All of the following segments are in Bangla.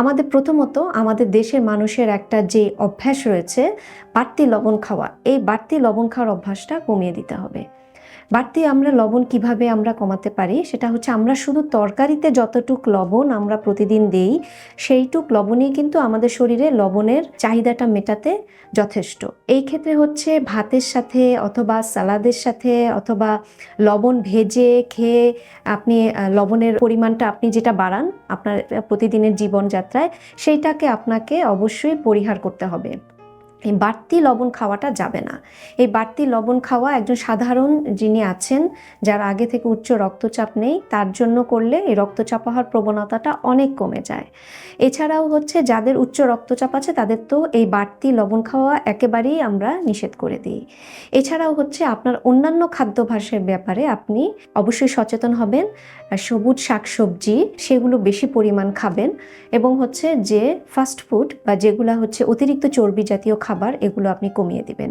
আমাদের প্রথমত আমাদের দেশের মানুষের একটা যে অভ্যাস রয়েছে বাড়তি লবণ খাওয়া, এই বাড়তি লবণ খাওয়ার অভ্যাসটা কমিয়ে দিতে হবে। বাড়তি আমরা লবণ কিভাবে আমরা কমাতে পারি, সেটা হচ্ছে আমরা শুধু তরকারিতে যতটুক লবণ আমরা প্রতিদিন দেই সেইটুক লবণই কিন্তু আমাদের শরীরে লবণের চাহিদাটা মেটাতে যথেষ্ট। এই ক্ষেত্রে হচ্ছে ভাতের সাথে অথবা সালাদের সাথে অথবা লবণ ভেজে খেয়ে আপনি লবণের পরিমাণটা আপনি যেটা বাড়ান আপনার প্রতিদিনের জীবনযাত্রায়, সেইটাকে আপনাকে অবশ্যই পরিহার করতে হবে। এই বাড়তি লবণ খাওয়াটা যাবে না। এই বাড়তি লবণ খাওয়া একজন সাধারণ যিনি আছেন, যার আগে থেকে উচ্চ রক্তচাপ নেই, তার জন্য করলে এই রক্তচাপ হওয়ার প্রবণতাটা অনেক কমে যায়। এছাড়াও হচ্ছে যাদের উচ্চ রক্তচাপ আছে তাদের তো এই বাড়তি লবণ খাওয়া একেবারেই আমরা নিষেধ করে দিই। এছাড়াও হচ্ছে আপনার অন্যান্য খাদ্যাভ্যাসের ব্যাপারে আপনি অবশ্যই সচেতন হবেন। সবুজ শাকসবজি সেগুলো বেশি পরিমাণ খাবেন এবং হচ্ছে যে ফাস্ট ফুড বা যেগুলো হচ্ছে অতিরিক্ত চর্বি জাতীয় খাবার এগুলো আপনি কমিয়ে দিবেন।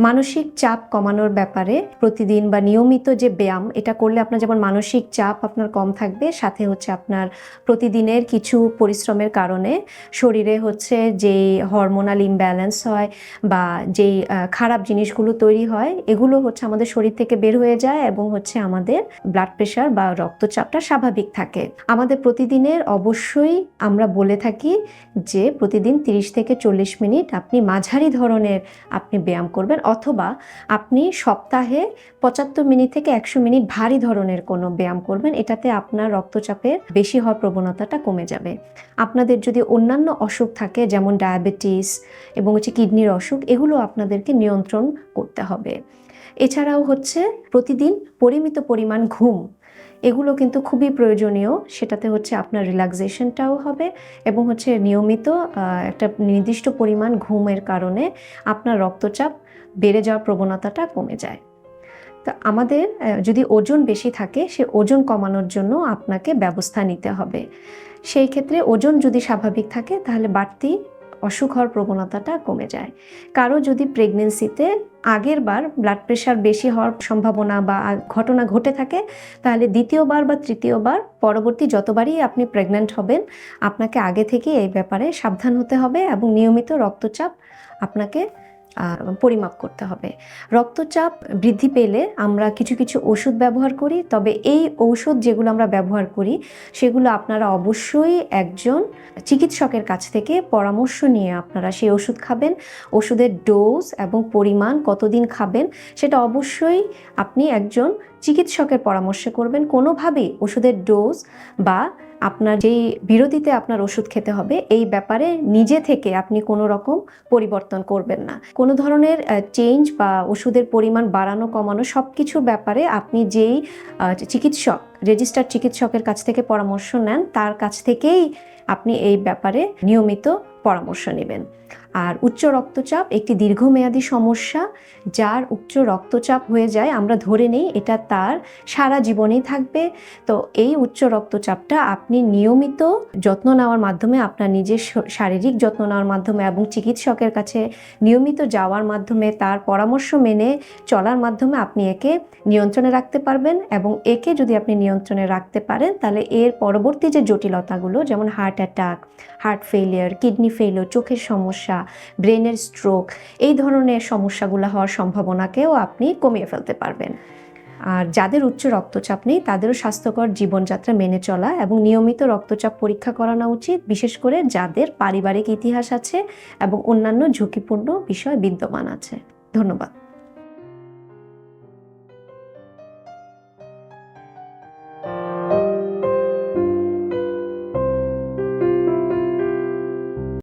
মানসিক চাপ কমানোর ব্যাপারে প্রতিদিন বা নিয়মিত যে ব্যায়াম, এটা করলে আপনার যেমন মানসিক চাপ আপনার কম থাকবে, সাথে হচ্ছে আপনার প্রতিদিনের কিছু পরিশ্রমের কারণে শরীরে হচ্ছে যেই হরমোনাল ইমব্যালেন্স হয় বা যেই খারাপ জিনিসগুলো তৈরি হয় এগুলো হচ্ছে আমাদের শরীর থেকে বের হয়ে যায় এবং হচ্ছে আমাদের ব্লাড প্রেশার বা রক্তচাপটা স্বাভাবিক থাকে। আমাদের প্রতিদিনের অবশ্যই আমরা বলে থাকি যে প্রতিদিন 30 থেকে 40 মিনিট আপনি মাঝারি ধরনের আপনি ব্যায়াম করবেন, অথবা আপনি সপ্তাহে 75 মিনিট থেকে 100 মিনিট ভারী ধরনের কোনো ব্যায়াম করবেন। এটাতে আপনার রক্তচাপের বেশি হওয়ার প্রবণতাটা কমে যাবে। আপনাদের যদি অন্যান্য অসুখ থাকে যেমন ডায়াবেটিস এবং হচ্ছে কিডনির অসুখ, এগুলো আপনাদেরকে নিয়ন্ত্রণ করতে হবে। এছাড়াও হচ্ছে প্রতিদিন পরিমিত পরিমাণ ঘুম, এগুলো কিন্তু খুবই প্রয়োজনীয়। সেটাতে হচ্ছে আপনার রিল্যাক্সেশনটাও হবে এবং হচ্ছে নিয়মিত একটা নির্দিষ্ট পরিমাণ ঘুমের কারণে আপনার রক্তচাপ বেড়ে যাওয়ার প্রবণতাটা কমে যায়। তো আমাদের যদি ওজন বেশি থাকে সে ওজন কমানোর জন্য আপনাকে ব্যবস্থা নিতে হবে। সেই ক্ষেত্রে ওজন যদি স্বাভাবিক থাকে তাহলে বাড়তি অসুখ হওয়ার প্রবণতাটা কমে যায়। কারো যদি প্রেগনেন্সিতে আগের বার ব্লাড প্রেশার বেশি হওয়ার সম্ভাবনা বা ঘটনা ঘটে থাকে, তাহলে দ্বিতীয়বার বা তৃতীয়বার পরবর্তী যতবারই আপনি প্রেগন্যান্ট হবেন আপনাকে আগে থেকে এই ব্যাপারে সাবধান হতে হবে এবং নিয়মিত রক্তচাপ আপনাকে পরিমাপ করতে হবে। রক্তচাপ বৃদ্ধি পেলে আমরা কিছু কিছু ওষুধ ব্যবহার করি, তবে এই ঔষধ যেগুলো আমরা ব্যবহার করি সেগুলো আপনারা অবশ্যই একজন চিকিৎসকের কাছ থেকে পরামর্শ নিয়ে আপনারা সেই ওষুধ খাবেন। ওষুধের ডোজ এবং পরিমাণ কতদিন খাবেন সেটা অবশ্যই আপনি একজন চিকিৎসকের পরামর্শে করবেন। কোনোভাবেই ওষুধের ডোজ বা আপনার যেই বিরতিতে আপনার ওষুধ খেতে হবে এই ব্যাপারে নিজে থেকে আপনি কোনো রকম পরিবর্তন করবেন না। কোনো ধরনের চেঞ্জ বা ওষুধের পরিমাণ বাড়ানো কমানো সব কিছুর ব্যাপারে আপনি যেই চিকিৎসক, রেজিস্টার্ড চিকিৎসকের কাছ থেকে পরামর্শ নেন তার কাছ থেকেই আপনি এই ব্যাপারে নিয়মিত পরামর্শ নেবেন। আর উচ্চ রক্তচাপ একটি দীর্ঘমেয়াদী সমস্যা। যার উচ্চ রক্তচাপ হয়ে যায় আমরা ধরে নেই এটা তার সারা জীবনেই থাকবে। তো এই উচ্চ রক্তচাপটা আপনি নিয়মিত যত্ন নেওয়ার মাধ্যমে, আপনার নিজের শারীরিক যত্ন নেওয়ার মাধ্যমে এবং চিকিৎসকের কাছে নিয়মিত যাওয়ার মাধ্যমে, তার পরামর্শ মেনে চলার মাধ্যমে আপনি একে নিয়ন্ত্রণে রাখতে পারবেন। এবং একে যদি আপনি নিয়ন্ত্রণে রাখতে পারেন তাহলে এর পরবর্তী যে জটিলতাগুলো যেমন heart attack, heart failure, kidney failure, চোখের সমস্যা, ব্রেনের স্ট্রোক, এই ধরনের সমস্যাগুলো হওয়ার সম্ভাবনাকেও আপনি কমিয়ে ফেলতে পারবেন। আর যাদের উচ্চ রক্তচাপ নেই তাদেরও স্বাস্থ্যকর জীবনযাত্রা মেনে চলা এবং নিয়মিত রক্তচাপ পরীক্ষা করানো উচিত, বিশেষ করে যাদের পারিবারিক ইতিহাস আছে এবং অন্যান্য ঝুঁকিপূর্ণ বিষয় বিদ্যমান আছে। ধন্যবাদ।